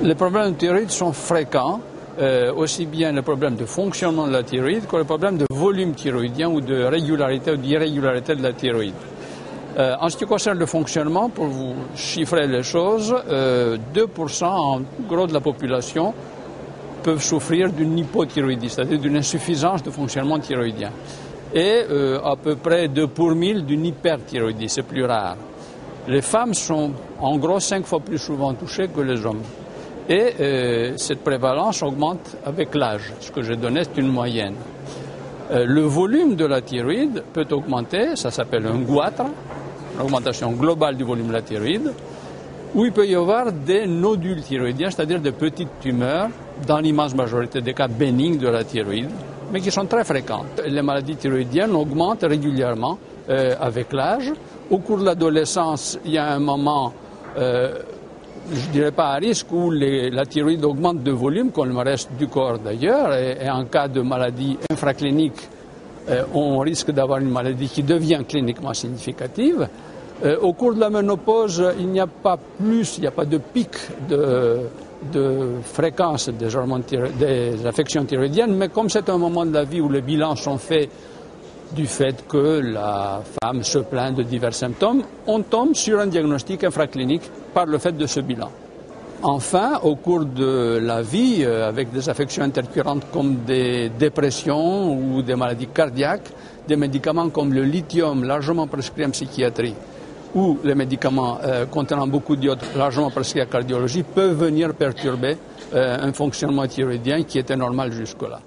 Les problèmes de thyroïde sont fréquents, aussi bien les problèmes de fonctionnement de la thyroïde que les problèmes de volume thyroïdien ou de régularité ou d'irrégularité de la thyroïde. En ce qui concerne le fonctionnement, pour vous chiffrer les choses, 2% en gros de la population peuvent souffrir d'une hypothyroïdie, c'est-à-dire d'une insuffisance de fonctionnement thyroïdien. Et à peu près 2 pour 1000 d'une hyperthyroïdie, c'est plus rare. Les femmes sont en gros 5 fois plus souvent touchées que les hommes. Et cette prévalence augmente avec l'âge. Ce que j'ai donné, c'est une moyenne. Le volume de la thyroïde peut augmenter, ça s'appelle un goitre, l'augmentation globale du volume de la thyroïde, où il peut y avoir des nodules thyroïdiens, c'est-à-dire des petites tumeurs, dans l'immense majorité des cas bénignes de la thyroïde, mais qui sont très fréquentes. Les maladies thyroïdiennes augmentent régulièrement avec l'âge. Au cours de l'adolescence, il y a un moment, je ne dirais pas à risque, où la thyroïde augmente de volume, comme le reste du corps d'ailleurs, et en cas de maladie infraclinique, on risque d'avoir une maladie qui devient cliniquement significative. Au cours de la ménopause, il n'y a pas de pic de fréquence des affections thyroïdiennes, mais comme c'est un moment de la vie où les bilans sont faits du fait que la femme se plaint de divers symptômes, on tombe sur un diagnostic infraclinique par le fait de ce bilan. Enfin, au cours de la vie, avec des affections intercurrentes comme des dépressions ou des maladies cardiaques, des médicaments comme le lithium, largement prescrit en psychiatrie, ou les médicaments contenant beaucoup d'iode, largement prescrits en cardiologie, peuvent venir perturber un fonctionnement thyroïdien qui était normal jusque-là.